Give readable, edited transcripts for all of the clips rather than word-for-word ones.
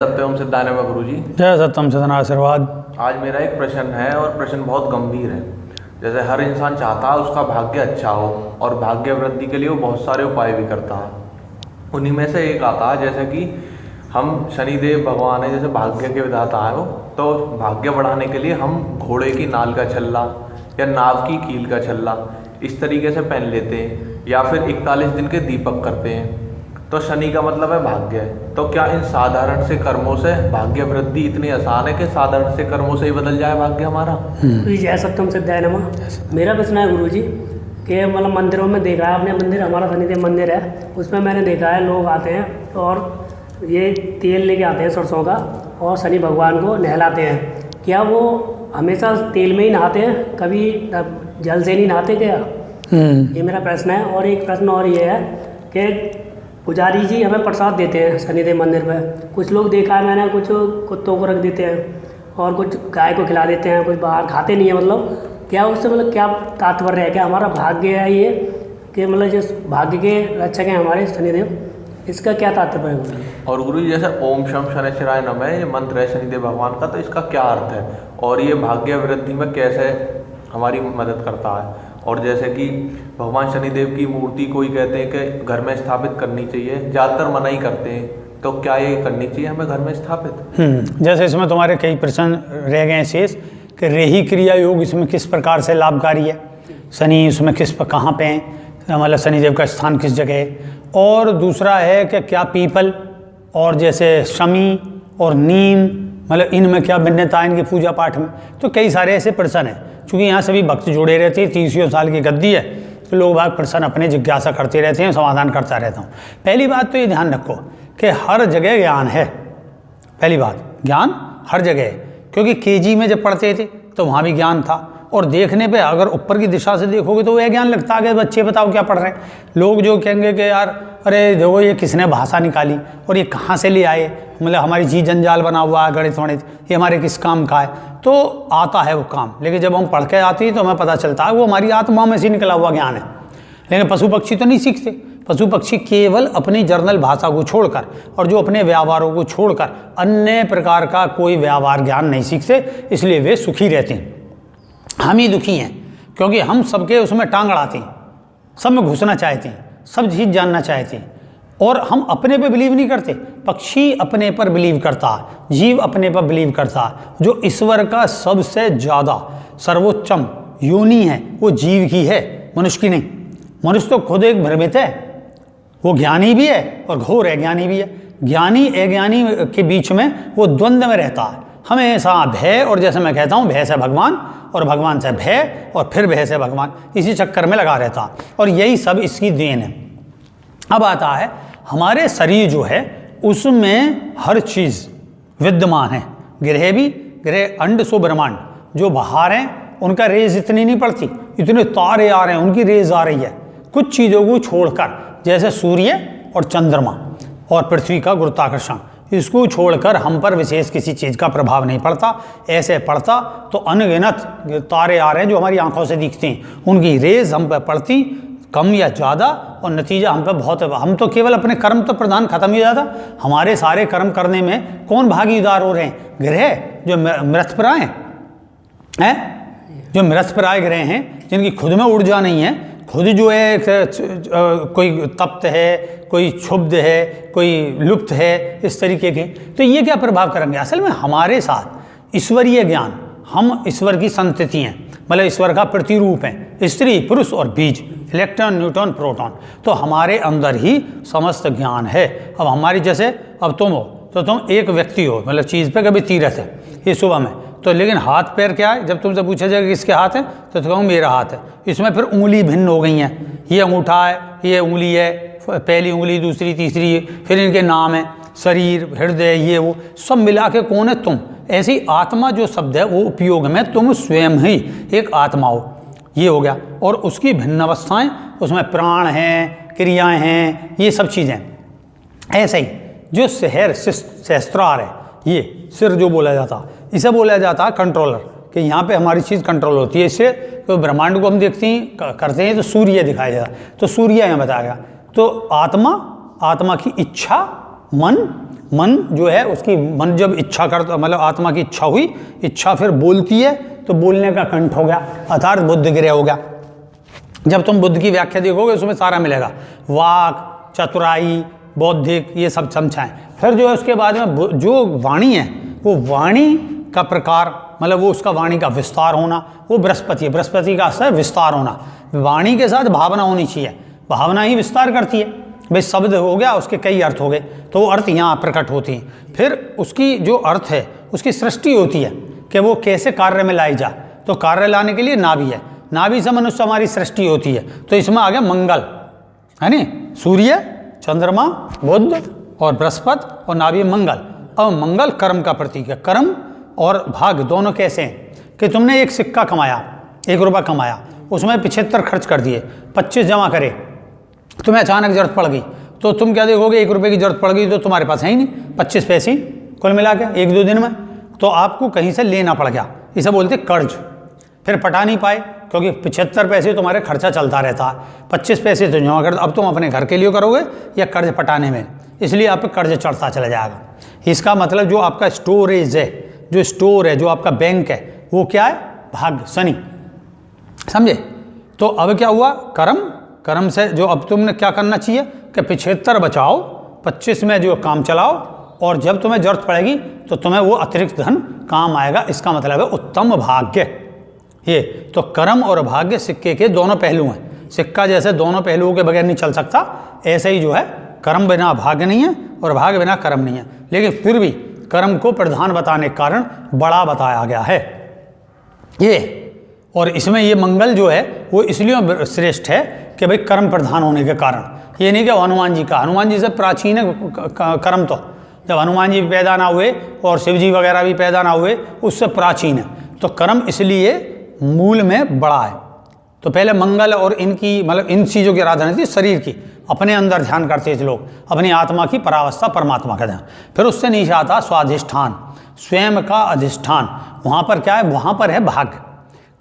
सत्यम सिद्धानंद गुरुजी। जय सत्यम सदन आशीर्वाद। आज मेरा एक प्रश्न है और प्रश्न बहुत गंभीर है। जैसे हर इंसान चाहता है उसका भाग्य अच्छा हो और भाग्य वृद्धि के लिए वो बहुत सारे उपाय भी करता है। उन्हीं में से एक आता है जैसे कि हम शनिदेव भगवान है, जैसे भाग्य के विधाता है वो, तो भाग्य बढ़ाने के लिए हम घोड़े की नाल का छल्ला या नाव की कील का छल्ला इस तरीके से पहन लेते हैं, या फिर 41 दिन के दीपक करते हैं। तो शनि का मतलब है भाग्य है। तो क्या इन साधारण से कर्मों से भाग्य वृद्धि इतनी आसान है कि साधारण से कर्मों से ही बदल जाए भाग्य हमारा? जय सत्यम सिद्धाय नमः। मेरा प्रश्न है गुरुजी कि मतलब मंदिरों में देखा है, अपने मंदिर, हमारा शनिदेव मंदिर है, उसमें मैंने देखा है लोग आते हैं और ये तेल लेके आते हैं सरसों का और शनि भगवान को नहलाते हैं। क्या वो हमेशा तेल में ही नहाते हैं, कभी जल से नहीं नहाते क्या? ये मेरा प्रश्न है। और एक प्रश्न और ये है कि पुजारी जी हमें प्रसाद देते हैं शनिदेव मंदिर पर। कुछ लोग देखा है मैंने, कुछ कुत्तों को रख देते हैं और कुछ गाय को खिला देते हैं, कुछ बाहर खाते नहीं है। मतलब क्या उससे मतलब क्या तात्पर्य है? क्या हमारा भाग्य है ये कि मतलब जिस भाग्य के रक्षक हैं हमारे शनिदेव, इसका क्या तात्पर्य है? और गुरु जी जैसे ओम शम शनिश्चराय नमः ये मंत्र है शनिदेव भगवान का, तो इसका क्या अर्थ है और ये भाग्य वृद्धि में कैसे हमारी मदद करता है? और जैसे कि भगवान शनिदेव की मूर्ति कोई कहते हैं कि घर में स्थापित करनी चाहिए, ज़्यादातर मना ही करते हैं, तो क्या ये करनी चाहिए हमें घर में स्थापित? जैसे इसमें तुम्हारे कई प्रश्न रह गए शेष कि रेही क्रिया योग इसमें किस प्रकार से लाभकारी है, शनि उसमें किस पर कहाँ पे है, मतलब शनिदेव का स्थान किस जगह है, और दूसरा है कि क्या पीपल और जैसे शमी और नीम मतलब इनमें क्या भिन्नता है इनकी पूजा पाठ में। तो कई सारे ऐसे प्रश्न हैं। चूँकि यहाँ सभी भक्त जुड़े रहते हैं, 30 साल की गद्दी है, तो लोग बाग प्रश्न अपने जिज्ञासा करते रहते हैं, समाधान करता रहता हूँ। पहली बात तो ये ध्यान रखो कि हर जगह ज्ञान है। पहली बात, ज्ञान हर जगह है, क्योंकि केजी में जब पढ़ते थे तो वहाँ भी ज्ञान था, और देखने पे अगर ऊपर की दिशा से देखोगे तो वह ज्ञान लगता है कि बच्चे बताओ क्या पढ़ रहे हैं। लोग जो कहेंगे कि यार अरे देखो ये किसने भाषा निकाली और ये कहाँ से ले आए, मतलब हमारी जी जंजाल बना हुआ है गणित वणित, ये हमारे किस काम का है। तो आता है वो काम, लेकिन जब हम पढ़ के आते हैं तो हमें पता चलता है वो हमारी आत्मा में से निकला हुआ ज्ञान है। लेकिन पशु पक्षी तो नहीं सीखते। पशु पक्षी केवल अपनी जर्नल भाषा को छोड़कर और जो अपने व्यवहारों को छोड़कर अन्य प्रकार का कोई व्यवहार ज्ञान नहीं सीखते, इसलिए वे सुखी रहते हैं। हम ही दुखी हैं क्योंकि हम सबके उसमें टांग अड़ाते हैं, सब में घुसना चाहते हैं, सब चीज़ जानना चाहते हैं, और हम अपने पे बिलीव नहीं करते। पक्षी अपने पर बिलीव करता है, जीव अपने पर बिलीव करता है। जो ईश्वर का सबसे ज़्यादा सर्वोच्चम योनि है वो जीव की है, मनुष्य की नहीं। मनुष्य तो खुद एक भ्रमित है, वो ज्ञानी भी है और घोर अज्ञानी भी है। ज्ञानी अज्ञानी के बीच में वो द्वंद्व में रहता है हमेशा। भय, और जैसे मैं कहता हूँ भय से भगवान और भगवान से भय और फिर भय से भगवान, इसी चक्कर में लगा रहता है, और यही सब इसकी देन है। अब आता है हमारे शरीर जो है उसमें हर चीज़ विद्यमान है। ग्रह भी, ग्रह अंड सो ब्रह्मांड, जो बाहर हैं उनका रेज इतनी नहीं पड़ती, इतने तारे आ रहे हैं उनकी रेज आ रही है। कुछ चीज़ों को छोड़कर, जैसे सूर्य और चंद्रमा और पृथ्वी का गुरुत्वाकर्षण, इसको छोड़कर हम पर विशेष किसी चीज़ का प्रभाव नहीं पड़ता। ऐसे पड़ता तो अनगिनत तारे आ रहे हैं जो हमारी आंखों से दिखते हैं, उनकी रेज हम पर पड़ती कम या ज़्यादा, और नतीजा हम पर बहुत। हम तो केवल अपने कर्म तो प्रधान खत्म ही हो जाता। हमारे सारे कर्म करने में कौन भागीदार हो रहे हैं? ग्रह जो मृतप्राय हैं, जो मृतप्राय ग्रह हैं, जिनकी खुद में ऊर्जा नहीं है, खुद जो है कोई तप्त है, कोई क्षुब्ध है, कोई लुप्त है, इस तरीके के। तो ये क्या प्रभाव करेंगे? असल में हमारे साथ ईश्वरीय ज्ञान, हम ईश्वर की संतति हैं, मतलब ईश्वर का प्रतिरूप है, स्त्री पुरुष और बीज, इलेक्ट्रॉन न्यूट्रॉन प्रोटॉन, तो हमारे अंदर ही समस्त ज्ञान है। अब हमारी जैसे अब तुम हो तो तुम एक व्यक्ति हो, मतलब चीज़ पे कभी तीरथ है ये सुबह में, तो लेकिन हाथ पैर क्या है? जब तुमसे पूछा जाएगा किसके हाथ है तो कहूँ मेरा हाथ है। इसमें फिर उंगली भिन्न हो गई हैं, ये अंगूठा है, ये उंगली है, पहली उंगली, दूसरी, तीसरी, फिर इनके नाम है, शरीर, हृदय, ये वो सब मिला के कौन है? तुम। ऐसी आत्मा जो शब्द है वो उपयोग में तुम स्वयं ही एक आत्मा हो, ये हो गया। और उसकी भिन्न अवस्थाएं, उसमें प्राण हैं, क्रियाएं हैं, ये सब चीज़ें। ऐसे ही जो सहस्त्रार है, ये सिर जो बोला जाता, इसे बोला जाता है कंट्रोलर, कि यहाँ पे हमारी चीज़ कंट्रोल होती है इससे। तो ब्रह्मांड को हम देखते हैं करते हैं तो सूर्य दिखाया जाता है, तो सूर्य यहाँ बताया गया। तो आत्मा, आत्मा की इच्छा, मन, मन जो है उसकी, मन जब इच्छा करता, मतलब आत्मा की इच्छा हुई, इच्छा फिर बोलती है तो बोलने का कंठ हो गया, अर्थात बुद्ध गृह हो गया। जब तुम बुद्ध की व्याख्या देखोगे उसमें सारा मिलेगा, वाक, चतुराई, बौद्धिक, ये सब समझाएं। फिर जो है उसके बाद में जो वाणी है वो वाणी का प्रकार, मतलब वो उसका वाणी का विस्तार होना, वो बृहस्पति है। बृहस्पति का असर विस्तार होना, वाणी के साथ भावना होनी चाहिए, भावना ही विस्तार करती है। भाई शब्द हो गया, उसके कई अर्थ हो गए, तो वो अर्थ यहाँ प्रकट होती हैं। फिर उसकी जो अर्थ है उसकी सृष्टि होती है कि वो कैसे कार्य में लाई जाए, तो कार्य लाने के लिए नाभि है, नाभि से मनुष्य हमारी सृष्टि होती है। तो इसमें आ गया मंगल, है नी, सूर्य, चंद्रमा, बुध और बृहस्पति और नाभि मंगल। अब मंगल कर्म का प्रतीक है। कर्म और भाग दोनों कैसे हैं कि तुमने एक सिक्का कमाया, 1 रुपया कमाया, उसमें 75 खर्च कर दिए, 25 जमा करे, तुम्हें अचानक जरूरत पड़ गई, तो तुम क्या देखोगे, 1 रुपये की जरूरत पड़ गई तो तुम्हारे पास है ही नहीं, 25 पैसे कुल मिला के 1-2 दिन में, तो आपको कहीं से लेना पड़ गया, इसे बोलते कर्ज। फिर पटा नहीं पाए क्योंकि 75 पैसे तुम्हारे खर्चा चलता रहता है, 25 पैसे तो जमा कर, अब तुम अपने घर के लिए करोगे या कर्ज पटाने में, इसलिए आप पे कर्ज चढ़ता चला जाएगा। इसका मतलब जो आपका स्टोरेज है, जो स्टोर है, जो आपका बैंक है, वो क्या है, भाग्य, शनि, समझे। तो अब क्या हुआ, कर्म से जो अब तुमने क्या करना चाहिए कि 75 बचाओ, 25 में जो काम चलाओ, और जब तुम्हें जरूरत पड़ेगी तो तुम्हें वो अतिरिक्त धन काम आएगा। इसका मतलब है उत्तम भाग्य। ये तो कर्म और भाग्य सिक्के के दोनों पहलू हैं। सिक्का जैसे दोनों पहलुओं के बगैर नहीं चल सकता, ऐसे ही जो है कर्म बिना भाग्य नहीं है और भाग्य बिना कर्म नहीं है। लेकिन फिर भी कर्म को प्रधान बताने के कारण बड़ा बताया गया है ये। और इसमें ये मंगल जो है वो इसलिए श्रेष्ठ है कि भाई कर्म प्रधान होने के कारण, ये नहीं कि हनुमान जी का, हनुमान जी से प्राचीन है कर्म, तो जब हनुमान जी पैदा ना हुए और शिव जी वगैरह भी पैदा ना हुए उससे प्राचीन है, तो कर्म इसलिए मूल में बड़ा है। तो पहले मंगल और इनकी, मतलब इन चीज़ों की आराधना थी, शरीर की, अपने अंदर ध्यान करते थे लोग, अपनी आत्मा की परावस्था, परमात्मा का ध्यान। फिर उससे नीचे आता स्वाधिष्ठान, स्वयं का अधिष्ठान। वहाँ पर क्या है, वहाँ पर है भाग्य,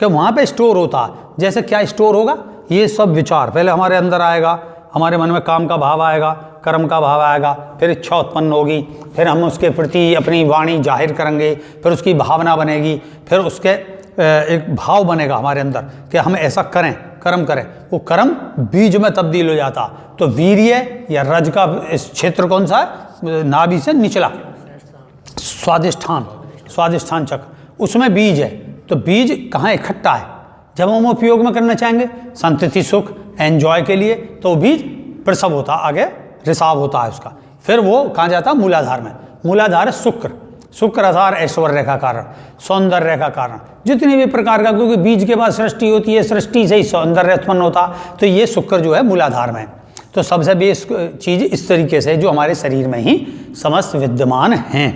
कि वहाँ पे स्टोर होता। जैसे क्या स्टोर होगा, ये सब विचार पहले हमारे अंदर आएगा, हमारे मन में काम का भाव आएगा, कर्म का भाव आएगा, फिर इच्छा उत्पन्न होगी, फिर हम उसके प्रति अपनी वाणी जाहिर करेंगे, फिर उसकी भावना बनेगी, फिर उसके एक भाव बनेगा हमारे अंदर कि हम ऐसा करें, कर्म करें। वो कर्म बीज में तब्दील हो जाता। तो वीर्य या रज का इस क्षेत्र कौन सा है, नाभि से निचला, स्वाधिष्ठान, स्वाधिष्ठान चक्र, उसमें बीज है। तो बीज कहाँ इकट्ठा है, जब हम उपयोग में करना चाहेंगे संतति सुख एंजॉय के लिए, तो बीज प्रसव होता, आगे रिसाव होता है उसका। फिर वो कहाँ जाता है, मूलाधार में। मूलाधार है शुक्र, शुक्र आधार ऐश्वर्य का कारण, सौंदर्य का कारण, जितने भी प्रकार का, क्योंकि बीज के बाद सृष्टि होती है, सृष्टि से ही सौंदर्य उत्पन्न होता, तो ये शुक्र जो है मूलाधार में। तो सबसे बेस चीज़ इस तरीके से जो हमारे शरीर में ही समस्त विद्यमान हैं।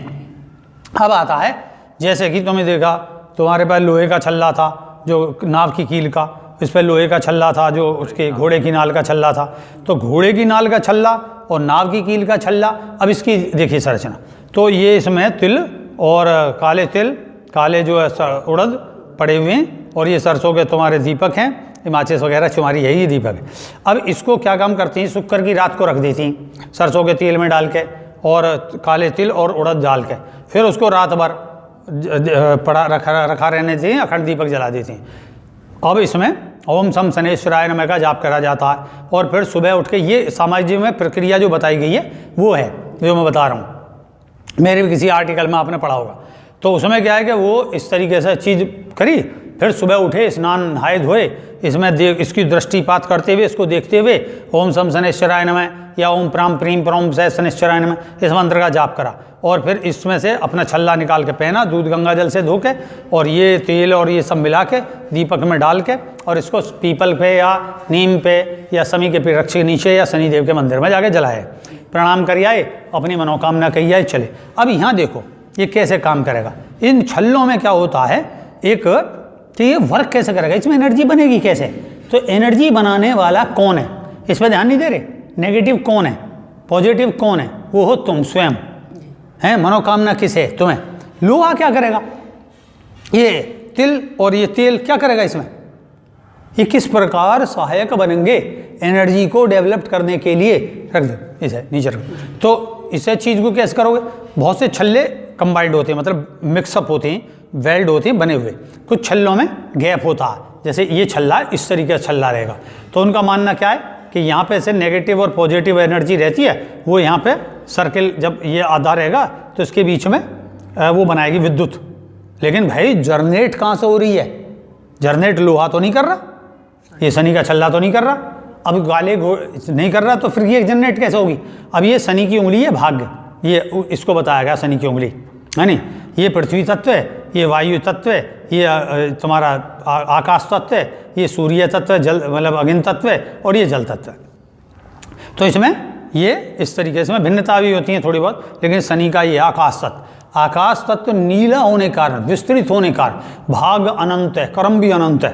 अब आता है, जैसे कि तुमने देखा तुम्हारे पास लोहे का छल्ला था, जो नाव की कील का, इस पर लोहे का छल्ला था, जो उसके घोड़े की नाल का छल्ला था। तो घोड़े की नाल का छल्ला और नाव की कील का छल्ला, अब इसकी देखिए संरचना। तो ये इसमें तिल और काले तिल, काले जो है उड़द पड़े हुए हैं, और ये सरसों के तुम्हारे दीपक हैं, माचिस वगैरह तुम्हारी यही दीपक है। अब इसको क्या काम करती हैं, शुक्र की रात को रख देती हैं सरसों के तेल में डाल के, और काले तिल और उड़द डाल के, फिर उसको रात भर रखा रहने देती हैं, अखंड दीपक जला देती हैं। अब इसमें ओम सम शनेश्वराय नमः का जाप करा जाता है, और फिर सुबह उठ के ये सामाजिक में प्रक्रिया जो बताई गई है वो है जो मैं बता रहा हूँ, मेरे भी किसी आर्टिकल में आपने पढ़ा होगा। तो उसमें क्या है कि वो इस तरीके से चीज़ करी, फिर सुबह उठे, स्नान नहाए धोए, इसमें इसकी दृष्टिपात करते हुए, इसको देखते हुए ओम सम शनेश्वराय नमः या ओम प्राम प्रीम प्रोम से शनेश्वराय नमः, इस मंत्र का जाप करा, और फिर इसमें से अपना छल्ला निकाल के पहना, दूध गंगा जल से धो के, और ये तेल और ये सब मिला के दीपक में डाल के, और इसको पीपल पे या नीम पे या शमी के वृक्ष के नीचे या शनिदेव के मंदिर में जाके जलाए, प्रणाम कर आए, अपनी मनोकामना कही आए, चले। अब यहाँ देखो ये कैसे काम करेगा। इन छल्लों में क्या होता है, एक तो ये वर्क कैसे करेगा, इसमें एनर्जी बनेगी कैसे। तो एनर्जी बनाने वाला कौन है, इस पर ध्यान नहीं दे रहे। नेगेटिव कौन है, पॉजिटिव कौन है, वो हो तुम स्वयं हैं। मनोकामना किस है, तुम्हें। लोहा क्या करेगा, ये तिल और ये तेल क्या करेगा, इसमें ये किस प्रकार सहायक बनेंगे एनर्जी को डेवलप करने के लिए। रख दो इसे नीचे रख। तो इसे चीज़ को कैसे करोगे, बहुत से छल्ले कंबाइंड होते हैं, मतलब मिक्सअप होते हैं, वेल्ड होते हैं बने हुए, कुछ छल्लों में गैप होता है, जैसे ये छल्ला है, इस तरीके का छल्ला रहेगा। तो उनका मानना क्या है कि यहाँ पे से नेगेटिव और पॉजिटिव एनर्जी रहती है, वो यहाँ पे सर्किल जब ये आधा रहेगा तो इसके बीच में वो बनाएगी विद्युत। लेकिन भाई जनरेट कहाँ से हो रही है, जनरेट लोहा तो नहीं कर रहा, ये शनि का छल्ला तो नहीं कर रहा, अब गाले नहीं कर रहा, तो फिर ये जनरेट कैसे होगी। अब ये शनि की उंगली है भाग्य, ये इसको बताया गया शनि की उंगली है नहीं, ये पृथ्वी तत्व है, ये वायु तत्व है, ये तुम्हारा आकाश तत्व है, ये सूर्य तत्व है, जल मतलब अग्नि तत्व है, और ये जल तत्व है। तो इसमें ये इस तरीके से भिन्नता भी होती है थोड़ी बहुत, लेकिन शनि का ये आकाश तत्व, आकाश तत्व नीला होने के कारण, विस्तृत होने के कारण भाग अनंत है, कर्म भी अनंत है,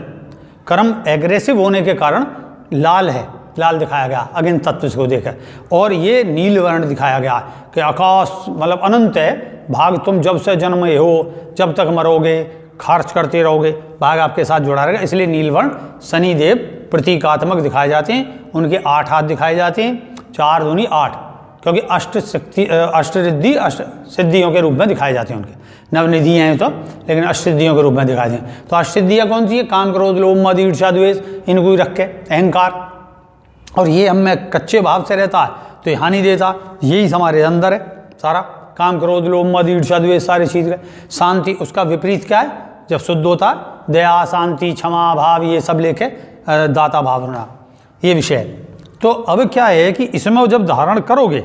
कर्म एग्रेसिव होने के कारण लाल है, लाल दिखाया गया अग्नि तत्व को देखा, और ये नील वर्ण दिखाया गया कि आकाश मतलब अनंत है, भाग तुम जब से जन्मे हो जब तक मरोगे खर्च करते रहोगे, भाग आपके साथ जुड़ा रहेगा। इसलिए नीलवर्ण शनिदेव प्रतीकात्मक दिखाए जाते हैं, उनके 8 हाथ दिखाए जाते हैं, 4 दूनी 8, क्योंकि अष्टसिद्धि अष्ट सिद्धियों के रूप में दिखाए जाते हैं उनके, नवनिधियाँ हैं तो, लेकिन अष्टसिद्धियों के रूप में दिखाए जाते हैं। तो अष्टसिद्धियाँ कौन सी है, काम क्रोध लोभ मद ईर्ष्या द्वेष, इनको ही रख के अहंकार, और ये हम में कच्चे भाव से रहता है तो ये हानि देता, यही हमारे अंदर है सारा, काम क्रोध लोभ मद ईर्ष्या द्वेष सारी चीज़। शांति उसका विपरीत क्या है, जब शुद्ध होता है दया शांति क्षमा भाव, ये सब लेके दाता भावना, ये विषय है। तो अब क्या है कि इसमें जब धारण करोगे,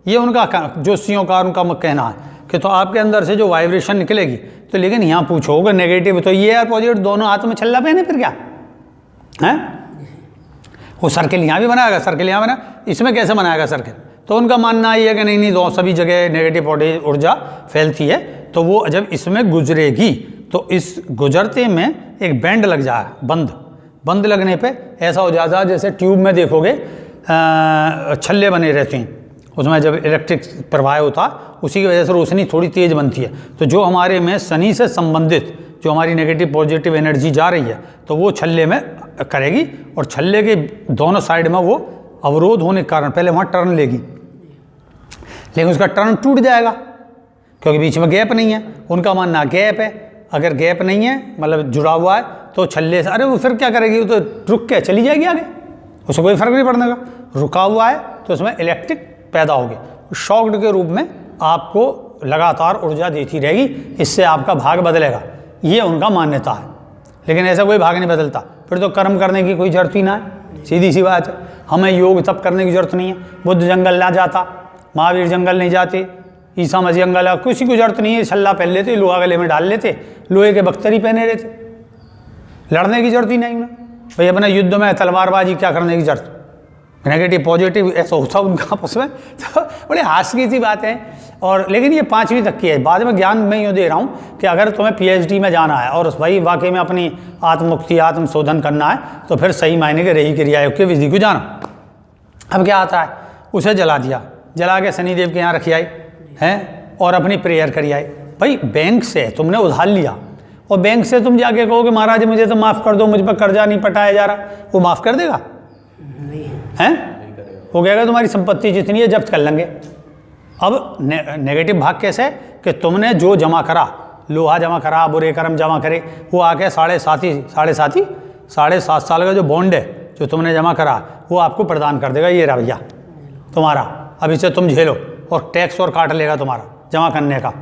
ये उनका ज्योतिषियों का उनका कहना है कि तो आपके अंदर से जो वाइब्रेशन निकलेगी, तो लेकिन यहाँ पूछोगे नेगेटिव तो ये है, पॉजिटिव दोनों हाथ में छल्ला पहने फिर क्या है, वो सर्किल यहाँ भी बनाएगा, सर्किल यहाँ बना, इसमें कैसे बनाएगा सर्किल। तो उनका मानना ये है कि नहीं दो सभी जगह नेगेटिव ऊर्जा फैलती है, तो वो जब इसमें गुजरेगी तो इस गुजरते में एक बैंड लग जाए, बंद लगने पे ऐसा हो जाता है जैसे ट्यूब में देखोगे छल्ले बने रहते हैं, उसमें जब इलेक्ट्रिक प्रवाह होता उसी की वजह से रोशनी थोड़ी तेज़ बनती है। तो जो हमारे में शनि से संबंधित जो हमारी नेगेटिव पॉजिटिव एनर्जी जा रही है, तो वो छल्ले में करेगी, और छल्ले के दोनों साइड में वो अवरोध होने के कारण पहले वहाँ टर्न लेगी, लेकिन उसका टर्न टूट जाएगा क्योंकि बीच में गैप नहीं है। उनका मानना गैप है, अगर गैप नहीं है मतलब जुड़ा हुआ है तो छल्ले से, अरे वो फिर क्या करेगी, वो तो रुक के चली जाएगी आगे, उससे कोई फर्क नहीं पड़ने का। रुका हुआ है तो उसमें इलेक्ट्रिक पैदा होगी, शॉक्ड के रूप में आपको लगातार ऊर्जा देती रहेगी, इससे आपका भाग बदलेगा, ये उनका मान्यता है। लेकिन ऐसा कोई भाग नहीं बदलता, फिर तो कर्म करने की कोई जरूरत ही ना है, सीधी सी बात है। हमें योग तप करने की जरूरत नहीं है, बुद्ध जंगल ना जाता, महावीर जंगल नहीं जाते, ईसा मसीह जंगल, किसी को जरूरत नहीं है, छल्ला पहन लेते, लोहा गले में डाल लेते, लोहे के बख्तरी पहने रहते, लड़ने की जरूरत ही नहीं उन्हें भाई, अपना युद्ध में तलवारबाजी क्या करने की जरूरत, नेगेटिव पॉजिटिव ऐसा होता उनका आपस में, तो बड़े हास्य की सी बात है। और लेकिन ये 5वीं तक की है, बाद में ज्ञान मैं यूँ दे रहा हूँ कि अगर तुम्हें PhD में जाना है और भाई वाकई में अपनी आत्ममुक्ति आत्मशोधन करना है, तो फिर सही मायने के रही क्रियायोग की विधि को जाना। अब क्या आता है, उसे जला दिया, जला के शनिदेव के यहाँ रखी आई है, और अपनी प्रेयर करी आई। भाई बैंक से तुमने उधार लिया, और बैंक से तुम जाके कहोगे महाराज मुझे तो माफ़ कर दो, मुझ पर कर्जा नहीं पटाया जा रहा, वो माफ़ कर देगा हैं? वो कहेगा तुम्हारी संपत्ति जितनी है जब्त कर लेंगे। अब नेगेटिव भाग कैसे कि तुमने जो जमा करा, लोहा जमा करा, बुरे कर्म जमा करे, वो आके 7.5 साल का जो बॉन्ड है जो तुमने जमा करा, वो आपको प्रदान कर देगा, ये रहा भैया तुम्हारा, अब इसे तुम झेलो, और टैक्स और काट लेगा तुम्हारा जमा करने का।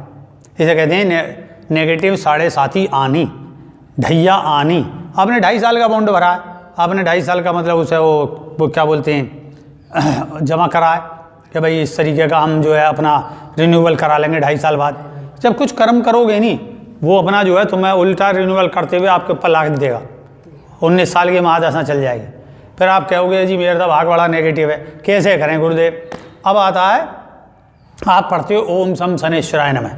इसे कहते हैं नेगेटिव 7.5 आनी, ढैया आनी। आपने 2.5 साल का बॉन्ड भरा है, आपने 2.5 साल का मतलब उसे वो क्या बोलते हैं जमा करा है कि भाई इस तरीके का हम जो है अपना रिन्यूअल करा लेंगे 2.5 साल बाद। जब कुछ कर्म करोगे नहीं, वो अपना जो है तुम्हें उल्टा रिन्यूअल करते हुए आपके ऊपर लाख देगा, 19 साल की महादशा चल जाएगी। फिर आप कहोगे जी मेरा तो भाग बड़ा नेगेटिव है, कैसे करें गुरुदेव। अब आता है, आप पढ़ते हो ओम सम शनैश्वराय नमः,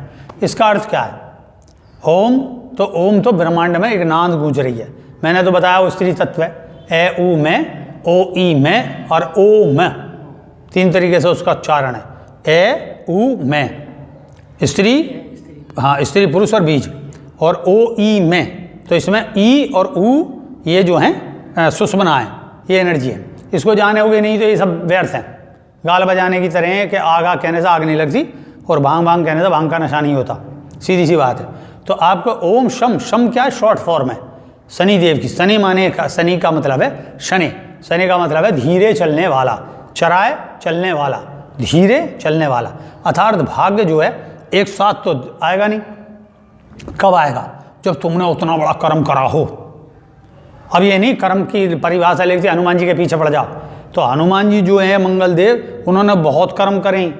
इसका अर्थ क्या है? ओम तो ब्रह्मांड में एक नाद गूंज रही है। मैंने तो बताया वो स्त्री तत्व है, ए ऊ में, ओ ई में और ओ में, 3 तरीके से उसका उच्चारण है। ए ऊ में स्त्री, हाँ स्त्री पुरुष और बीज, और ओ ई में, तो इसमें ई और ऊ ये जो हैं सुषुम्ना है, ये एनर्जी है। इसको जाने होगे नहीं तो ये सब व्यर्थ हैं, गाल बजाने की तरह है कि आग आग कहने से आग नहीं लगती और भांग भांग कहने से भांग का नशा नहीं होता, सीधी सी बात है। तो आपको ओम शम, शम क्या है? शॉर्ट फॉर्म है शनि देव की। शनि माने का, शनि का मतलब है शनि, शनि का मतलब है धीरे चलने वाला, चराए चलने वाला, धीरे चलने वाला। अर्थात भाग्य जो है एक साथ तो आएगा नहीं। कब आएगा? जब तुमने उतना बड़ा कर्म करा हो। अब ये नहीं कर्म की परिभाषा लेके हनुमान जी के पीछे पड़ जाओ। तो हनुमान जी जो है मंगल देव, उन्होंने बहुत कर्म करें,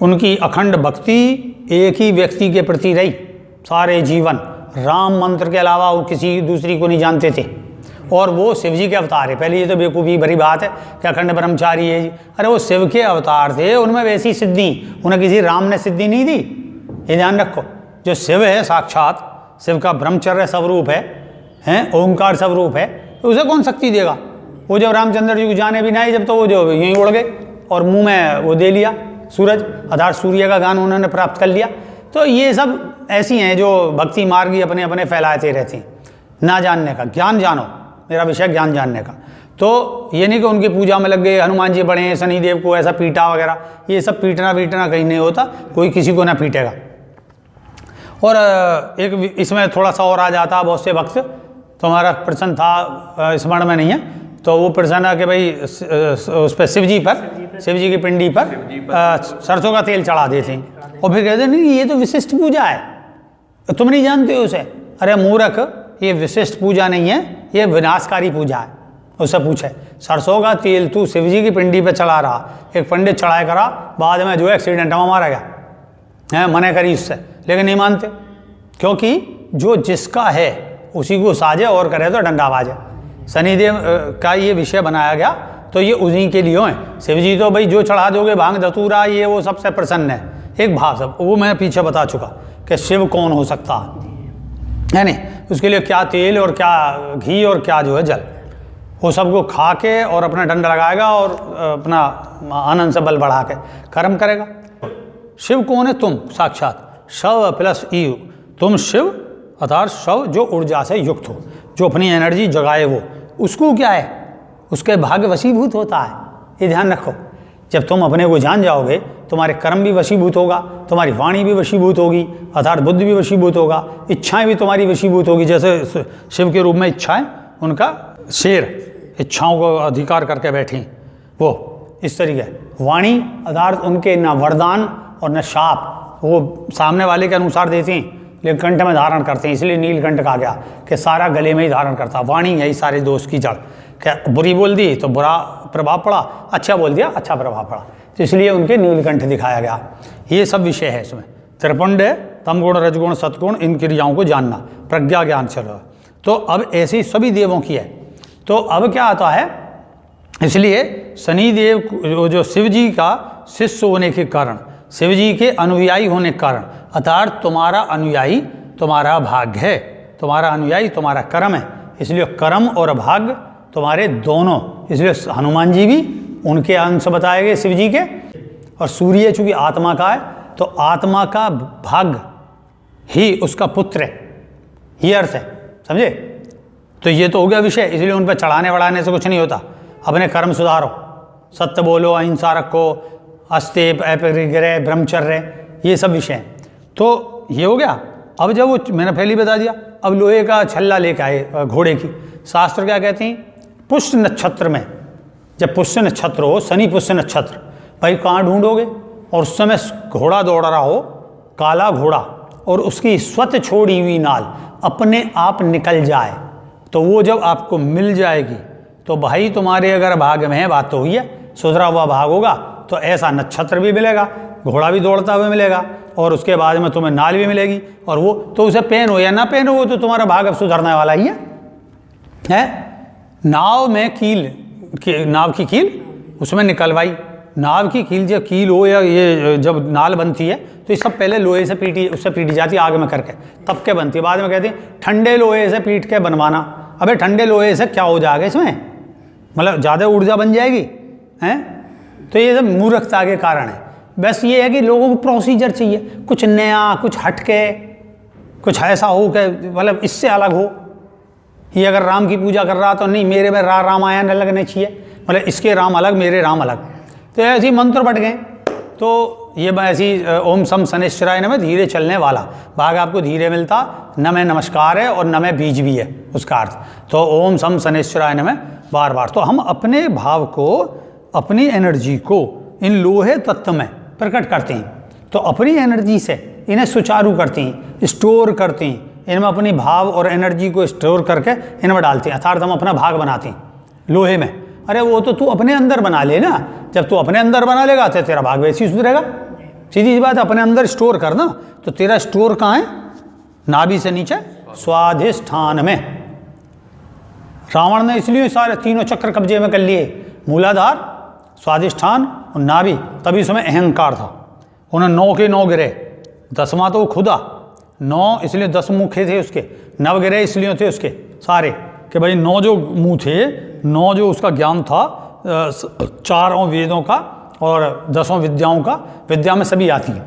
उनकी अखंड भक्ति एक ही व्यक्ति के प्रति रही सारे जीवन, राम मंत्र के अलावा वो किसी दूसरी को नहीं जानते थे। और वो शिव जी के अवतार है। पहले ये तो बेवकूफ़ी भरी बात है कि अखंड ब्रह्मचारी है जी, अरे वो शिव के अवतार थे, उनमें वैसी सिद्धि, उन्हें किसी राम ने सिद्धि नहीं दी। ये ध्यान रखो, जो शिव है साक्षात, शिव का ब्रह्मचर्य स्वरूप है, ओंकार स्वरूप है, तो उसे कौन शक्ति देगा? वो जब रामचंद्र जी को जाने भी नहीं, जब तो वो जो यहीं उड़ गए और मुंह में वो दे लिया सूरज, अर्थात सूर्य का ज्ञान उन्होंने प्राप्त कर लिया। तो ये सब ऐसी हैं जो भक्ति मार्गी अपने अपने फैलाते रहती हैं। ना जानने का ज्ञान जानो, मेरा विषय ज्ञान जानने का। तो ये नहीं कि उनकी पूजा में लग गए, हनुमान जी बड़े हैं, शनिदेव को ऐसा पीटा वगैरह, ये सब पीटना वीटना कहीं नहीं होता, कोई किसी को ना पीटेगा। और एक इसमें थोड़ा सा और आ जाता, बहुत से भक्त, तो हमारा प्रश्न था स्मरण में नहीं है, तो वो प्रश्न है कि भाई उस पर शिव जी की पिंडी पर सरसों का तेल चढ़ा देते हैं और फिर कहते नहीं ये तो विशिष्ट पूजा है, तुम नहीं जानते हो उसे। अरे मूर्ख, ये विशिष्ट पूजा नहीं है, ये विनाशकारी पूजा है। उससे पूछे सरसों का तेल तू शिव जी की पिंडी पर चढ़ा रहा, एक पंडित चढ़ाया करा, बाद में जो एक्सीडेंट में मारा गया है, मना करी उससे, लेकिन नहीं मानते, क्योंकि जो जिसका है उसी को साजे और करे तो डंडा बाजे। शनिदेव का ये विषय बनाया गया तो ये उन्हीं के लिए है। शिव जी तो भाई जो चढ़ा दोगे भांग धतूरा ये वो सबसे प्रसन्न है। एक भाव सब वो मैं पीछे बता चुका कि शिव कौन हो सकता है नहीं, उसके लिए क्या तेल और क्या घी और क्या जो है जल, वो सबको खा के और अपना डंडा लगाएगा और अपना आनंद से बल बढ़ा के कर्म करेगा। शिव कौन है? तुम साक्षात शव प्लस ईव, तुम शिव अर्थात शव जो ऊर्जा से युक्त हो, जो अपनी एनर्जी जगाए, वो उसको क्या है, उसके भाग्य वशीभूत होता है। ये ध्यान रखो, जब तुम अपने को जान जाओगे तुम्हारे कर्म भी वशीभूत होगा, तुम्हारी वाणी भी वशीभूत होगी, अर्थात बुद्धि भी वशीभूत होगा, इच्छाएं भी तुम्हारी वशीभूत होगी। जैसे शिव के रूप में इच्छाएं, उनका शेर इच्छाओं को अधिकार करके बैठी, वो इस तरीके वाणी अर्थात उनके न वरदान और न शाप, वो सामने वाले के अनुसार देते हैं लेकिन कंठ में धारण करते हैं, इसलिए नीलकंठ कहा गया कि सारा गले में ही धारण करता। वाणी यही सारे दोष की जड़, क्या बुरी बोल दी तो बुरा प्रभाव पड़ा, अच्छा बोल दिया अच्छा प्रभाव पड़ा, तो इसलिए उनके नीलकंठ दिखाया गया। ये सब विषय है इसमें। त्रिपुंड है, तमगुण रजगुण सतगुण, इन क्रियाओं को जानना, प्रज्ञा ज्ञान चल रहा। तो अब ऐसी सभी देवों की है। तो अब क्या आता है, इसलिए शनिदेव जो शिव जी का शिष्य होने के कारण, शिव जी के अनुयायी होने के कारण, अर्थात तुम्हारा अनुयायी तुम्हारा भाग्य है, तुम्हारा अनुयायी तुम्हारा कर्म है, इसलिए कर्म और भाग्य तुम्हारे दोनों। इसलिए हनुमान जी भी उनके अंश बताए गए शिव जी के, और सूर्य चूंकि आत्मा का है तो आत्मा का भाग्य ही उसका पुत्र है, ये अर्थ है, समझे। तो ये तो हो गया विषय, इसलिए उन पर चढ़ाने बढ़ाने से कुछ नहीं होता। अपने कर्म सुधारो, सत्य बोलो, अहिंसा रखो, अस्ते अपरिग्रह ब्रह्मचर्य, ये सब विषय हैं। तो ये हो गया। अब जब वो मैंने पहले ही बता दिया, अब लोहे का छल्ला लेकर आए घोड़े की, शास्त्र क्या कहते हैं, पुष्य नक्षत्र में, जब पुष्य नक्षत्र हो, शनि पुष्य नक्षत्र, भाई कहाँ ढूंढोगे, और उस समय घोड़ा दौड़ रहा हो, काला घोड़ा, और उसकी स्वतः छोड़ी हुई नाल अपने आप निकल जाए, तो वो जब आपको मिल जाएगी तो भाई तुम्हारे अगर भाग्य में है, बात तो हुई है, सुधरा हुआ भाग होगा तो ऐसा नक्षत्र भी मिलेगा, घोड़ा भी दौड़ता हुआ मिलेगा, और उसके बाद में तुम्हें नाल भी मिलेगी, और वो तो उसे पहनो या ना पहनो, वो तो तुम्हारा भाग अब सुधरने वाला ही है। नाव में कील, नाव की कील उसमें निकलवाई, नाव की कील जब कील हो या ये जब नाल बनती है तो ये सब पहले लोहे से पीटी, उससे पीटी जाती है आग में करके, तब के बनती है। बाद में कहती है ठंडे लोहे से पीट के बनवाना। अबे ठंडे लोहे से क्या हो जाएगा इसमें, मतलब ज़्यादा ऊर्जा बन जाएगी, हैं। तो ये सब मूर्खता के कारण है। बस ये है कि लोगों को प्रोसीजर चाहिए, कुछ नया, कुछ हटके, कुछ ऐसा हो कि मतलब इससे अलग हो। ये अगर राम की पूजा कर रहा तो नहीं, मेरे में रामायण लगने चाहिए, मतलब इसके राम अलग मेरे राम अलग। तो ऐसे ही मंत्र बट गए। तो ये ऐसी ओम सम शनैश्चराय नमः धीरे चलने वाला भाग आपको धीरे मिलता, न में नमस्कार है और न में बीज भी है उसका अर्थ। तो ओम सम शनैश्चराय नमः बार बार। तो हम अपने भाव को, अपनी एनर्जी को इन लोहे तत्व में प्रकट करते हैं। तो अपनी एनर्जी से इन्हें सुचारू करते हैं, स्टोर करते हैं, इनमें अपनी भाव और एनर्जी को स्टोर करके इनमें डालते हैं, अर्थात हम अपना भाग बनाते हैं लोहे में। अरे वो तो तू अपने अंदर बना ले ना, जब तू अपने अंदर बना लेगा तो तेरा भाग वैसे ही सुधरेगा। सीधी सी बात, अपने अंदर स्टोर करना। तो तेरा स्टोर कहाँ है? नाभि से नीचे स्वाधिष्ठान में। रावण ने इसलिए सारे तीनों चक्र कब्जे में कर लिए, मूलाधार, स्वाधिष्ठान और नाभि। तभी उसमें अहंकार था, उन्हें 9 के 9 गिरे, 10वां तो वो खुदा 9, इसलिए 10 मुँह थे उसके, 9 गिरे इसलिए थे उसके सारे, कि भाई 9 जो मुँह थे, 9 जो उसका ज्ञान था 4 वेदों का और 10 विद्याओं का, विद्या में सभी आती है,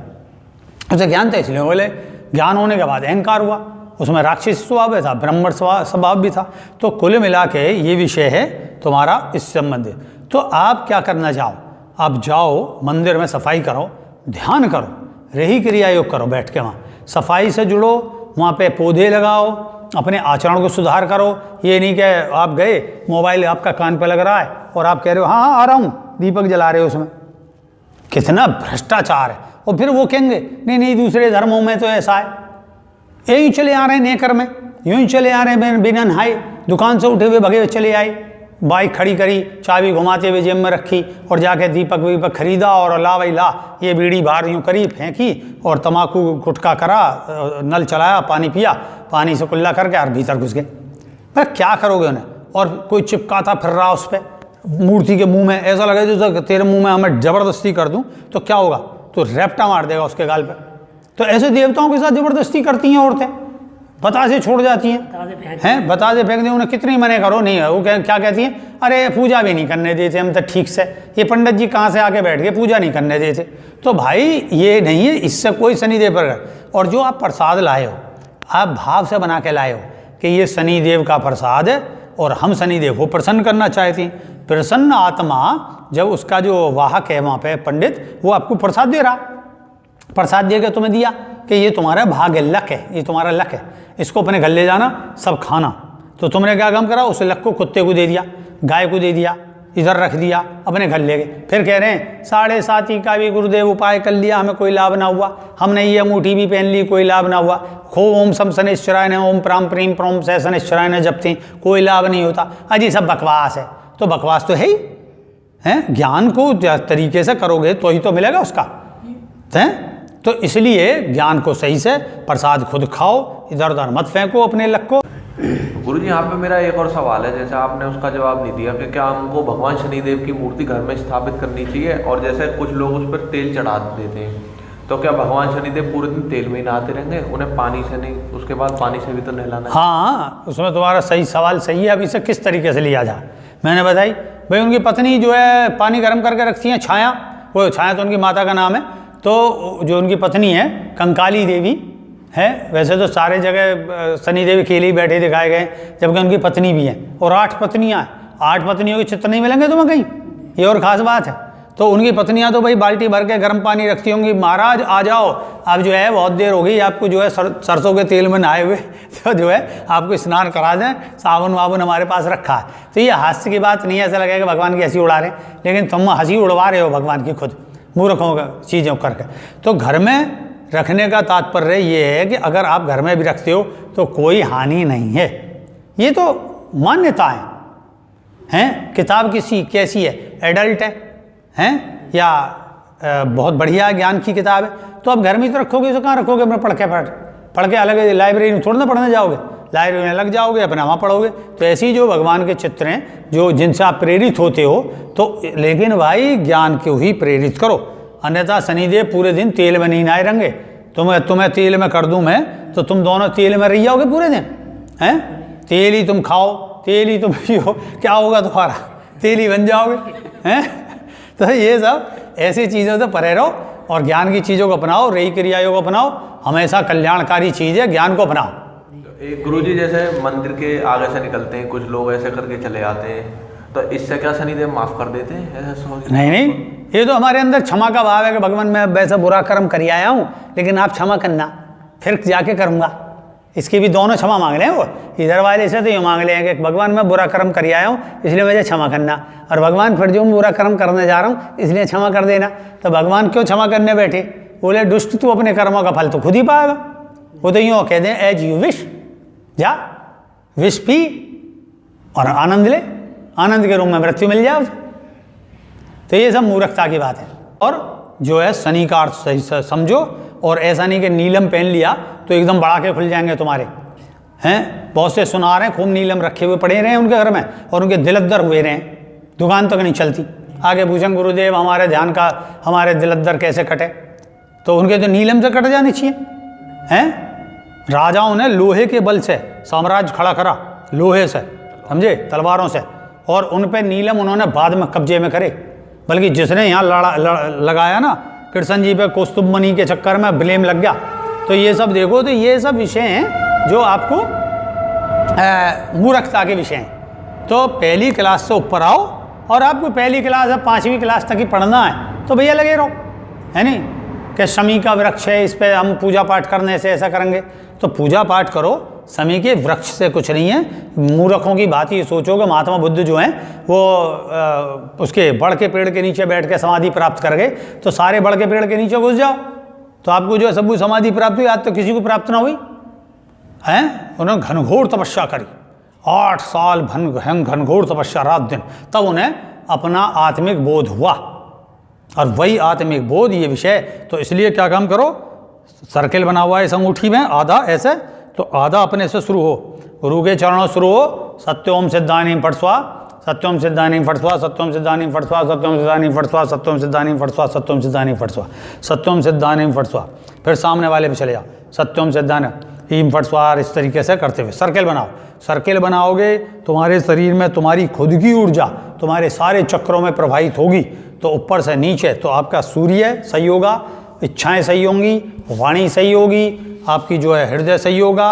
उसे ज्ञान था। इसलिए बोले ज्ञान होने के बाद अहंकार हुआ, उसमें राक्षसी स्वभाव भी था, ब्राह्मण स्वभाव भी था। तो कुल मिला के ये विषय है तुम्हारा इस संबंधित। तो आप क्या करना चाहो? आप जाओ मंदिर में, सफाई करो, ध्यान करो, रही क्रिया योग करो, बैठ के वहाँ सफाई से जुड़ो, वहाँ पे पौधे लगाओ, अपने आचरण को सुधार करो। ये नहीं कि आप गए, मोबाइल आपका कान पे लग रहा है और आप कह रहे हो हाँ हाँ आ रहा हूँ, दीपक जला रहे हो उसमें। कितना भ्रष्टाचार है। और फिर वो कहेंगे नहीं नहीं दूसरे धर्मों में तो ऐसा है, यहीं चले आ रहे हैं नेकर में, यूं ही चले आ रहे हैं बिना नहाए, दुकान से उठे हुए भगे हुए चले आए, बाइक खड़ी करी, चाबी घुमाते हुए जेब में रखी और जाके दीपक वीपक खरीदा और ला भाई ला, ये बीड़ी बाहर यूँ करी फेंकी और तम्बाकू गुटखा करा, नल चलाया, पानी पिया, पानी से कुल्ला करके और भीतर घुस गए। पर क्या करोगे उन्हें? और कोई चिपका था फिर रहा उस पर मूर्ति के मुंह में, ऐसा लगे जो तेरे मुंह में हमें ज़बरदस्ती कर दूँ तो क्या होगा? तो रैप्टा मार देगा उसके गाल पर। तो ऐसे देवताओं के साथ ज़बरदस्ती करती हैं औरतें, बतासे छोड़ जाती हैं, बतासे फेंक दें, उन्हें कितनी मने करो नहीं है। वो क्या कहती हैं? अरे पूजा भी नहीं करने देते हम तो ठीक से, ये पंडित जी कहाँ से आके बैठ गए, पूजा नहीं करने देते। तो भाई ये नहीं है, इससे कोई शनिदेव पर। और जो आप प्रसाद लाए हो, आप भाव से बना के लाए हो कि ये शनिदेव का प्रसाद है और हम शनिदेव को प्रसन्न करना चाहते हैं। प्रसन्न आत्मा जब उसका जो वाहक है वहाँ पे पंडित, वो आपको प्रसाद दे रहा, प्रसाद दे के तुम्हें दिया कि ये तुम्हारा भाग है, लक है, ये तुम्हारा लक है, इसको अपने घर ले जाना, सब खाना। तो तुमने क्या काम करा? उस लक को कुत्ते को दे दिया, गाय को दे दिया, इधर रख दिया, अपने घर ले गए। फिर कह रहे हैं 7.5 का भी गुरुदेव उपाय कर लिया, हमें कोई लाभ ना हुआ, हमने ये अंगूठी भी पहन ली, कोई लाभ ना हुआ। खूब ओम सम शनैश्चराय ने, ओम प्राम प्रीम प्रोम से शनैश्चराय ने जपते, कोई लाभ नहीं होता। अजी सब बकवास है। तो बकवास तो है ही है, ज्ञान को तरीके से करोगे तो ही तो मिलेगा उसका है। तो इसलिए ज्ञान को सही से, प्रसाद खुद खाओ, इधर उधर मत फेंको अपने लक को। गुरुजी यहाँ पे मेरा एक और सवाल है, जैसे आपने उसका जवाब नहीं दिया कि क्या हमको भगवान शनिदेव की मूर्ति घर में स्थापित करनी चाहिए? और जैसे कुछ लोग उस पर तेल चढ़ा देते हैं, तो क्या भगवान शनिदेव पूरे दिन तेल में ही नहाते रहेंगे? उन्हें पानी से नहीं, उसके बाद पानी से भी तो नहलाना है। हाँ, उसमें तुम्हारा सही सवाल सही है। अब इसे किस तरीके से लिया जाए? मैंने बताई भाई, उनकी पत्नी जो है पानी गर्म करके रखती है, छाया, वो छाया तो उनकी माता का नाम है। तो जो उनकी पत्नी है कंकाली देवी है, वैसे तो सारे जगह शनिदेव अकेले ही बैठे दिखाए गए, जबकि उनकी पत्नी भी है और 8 पत्नियाँ हैं। 8 पत्नियों के चित्र नहीं मिलेंगे तुम्हें कहीं, ये और ख़ास बात है। तो उनकी पत्नियाँ तो भाई बाल्टी भर के गर्म पानी रखती होंगी, महाराज आ जाओ, अब जो है बहुत देर हो गई आपको जो है सरसों के तेल में नहाए हुए, तो जो है आपको स्नान करा दें, साबुन वाबुन हमारे पास रखा है। तो ये हास्य की बात नहीं है, ऐसा लगेगा भगवान की हंसी उड़ा रहे हैं, लेकिन तुम हंसी उड़वा रहे हो भगवान की खुद मूर्खों का चीज़ों करके। तो घर में रखने का तात्पर्य ये है कि अगर आप घर में भी रखते हो तो कोई हानि नहीं है। ये तो मान्यताएं हैं। किताब कैसी है? एडल्ट हैं या बहुत बढ़िया ज्ञान की किताब है, तो आप घर में तो रखोगे, तो कहाँ रखोगे? अपना पढ़ के अलग लाइब्रेरी में थोड़ा ना पढ़ने जाओगे, लाइब्रेरी में लग जाओगे, अपना वहाँ पढ़ोगे। तो ऐसे ही जो भगवान के चित्र हैं जो जिनसे आप प्रेरित होते हो, तो लेकिन भाई ज्ञान को ही प्रेरित करो, अन्यथा शनिदेव पूरे दिन तेल में नहीं नहाए रहेंगे। तुम्हें तेल में कर दूं मैं, तो तुम दोनों तेल में रह जाओगे पूरे दिन हैं। तेल ही तुम खाओ, तेल ही तुम पियो, क्या होगा तुम्हारा? तेल ही बन जाओगे हैं। तो ये सब ऐसी चीज़ों से परे रहो और ज्ञान की चीज़ों को अपनाओ, रही क्रिया योग अपनाओ, हमेशा कल्याणकारी चीज़ है, ज्ञान को अपनाओ। एक गुरुजी जैसे मंदिर के आगे से निकलते हैं कुछ लोग, ऐसे करके चले आते हैं, तो इससे क्या शनिदेव माफ़ कर देते हैं? ऐसा नहीं, ये तो हमारे अंदर क्षमा का भाव है कि भगवान मैं वैसा बुरा कर्म कर आया हूँ, लेकिन आप क्षमा करना, फिर जाके करूँगा। इसकी भी दोनों क्षमा मांग रहे हैं वो। इधर वाले से तो ये मांग रहे हैं कि भगवान मैं बुरा कर्म कर आया हूँ इसलिए मुझे क्षमा करना, और भगवान फिर जो मैं बुरा कर्म करने जा रहा हूँ इसलिए क्षमा कर देना। तो भगवान क्यों क्षमा करने बैठे? बोले दुष्ट तू अपने कर्मों का फल तो खुद ही पाएगा। वो तो यूँ कह दें एज यू विश, जा विश पी और आनंद ले, आनंद के रूप में मृत्यु मिल जाए। तो ये सब मूर्खता की बात है। और जो है शनि का अर्थ सही समझो, और ऐसा नहीं कि नीलम पहन लिया तो एकदम बढ़ा के खुल जाएंगे तुम्हारे, हैं। बहुत से सुनार हैं खूब नीलम रखे हुए पड़े रहे उनके घर में और उनके दिलद्दर हुए रहे, दुकान तक नहीं चलती। आगे पूछें गुरुदेव हमारे ध्यान का हमारे दिलद्दर कैसे कटे, तो उनके तो नीलम से कट जाने चाहिए, हैं। राजाओं ने लोहे के बल से साम्राज्य खड़ा करा, लोहे से, समझे, तलवारों से, और उन पे नीलम उन्होंने बाद में कब्जे में करे। बल्कि जिसने यहाँ लगाया ना कृष्ण जी पे कौस्तुभमणि के चक्कर में ब्लेम लग गया। तो ये सब देखो, तो ये सब विषय हैं जो आपको मूर्खता के विषय हैं। तो पहली क्लास से ऊपर आओ, और आपको पहली क्लास है 5वीं क्लास तक ही पढ़ना है तो भैया लगे रहो, है नहीं कि शमी का वृक्ष है इस पर हम पूजा पाठ करने से ऐसा करेंगे। तो पूजा पाठ करो, शमी के वृक्ष से कुछ नहीं है। मूर्खों की बात ये सोचो कि महात्मा बुद्ध जो हैं वो उसके बड़ के पेड़ के नीचे बैठ के समाधि प्राप्त कर गए, तो सारे बड़ के पेड़ के नीचे घुस जाओ तो आपको जो है सब समाधि प्राप्त हुई। आज तो किसी को प्राप्त ना हुई है। उन्होंने घनघोर तपस्या करी, 8 साल घनघोर तपस्या, रात दिन, तब उन्हें अपना आत्मिक बोध हुआ। और वही आत्मिक बोध ये विषय, तो इसलिए क्या काम करो, सर्किल बना हुआ है इस अंगूठी में, आधा ऐसे, तो आधा अपने से शुरू हो, गुरु के चरणों शुरू हो, सत्योम सिद्धानीम फट स्वा, सत्यम सिद्धानीम फट स्वा, सत्यम सिद्धानीम फट स्वा, सत्यम सिद्धानीम फट स्वा, सत्यम सिद्धानीम फट स्वा, सत्यम सिद्धानीम फट स्वा, सत्यम सिद्धानीम फट स्वा। फिर सामने वाले पे चले जाओ, सत्यम सिद्धानीम फट स्वा। इस तरीके से करते हुए सर्किल बनाओ। सर्किल बनाओगे तुम्हारे शरीर में तुम्हारी खुद की ऊर्जा तुम्हारे सारे चक्रों में प्रवाहित होगी। तो ऊपर से नीचे तो आपका सूर्य सही होगा, इच्छाएं सही होंगी, वाणी सही होगी, आपकी जो है हृदय सही होगा,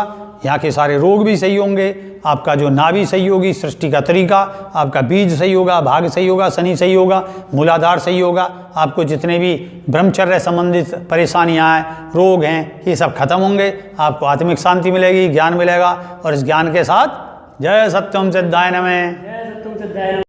यहाँ के सारे रोग भी सही होंगे, आपका जो नाभि सही होगी, सृष्टि का तरीका, आपका बीज सही होगा, भाग सही होगा, शनि सही होगा, मूलाधार सही होगा, आपको जितने भी ब्रह्मचर्य संबंधित परेशानियाँ हैं, रोग हैं, ये सब खत्म होंगे, आपको आत्मिक शांति मिलेगी, ज्ञान मिलेगा। और इस ज्ञान के साथ जय सत्यम सिद्धाय नमः।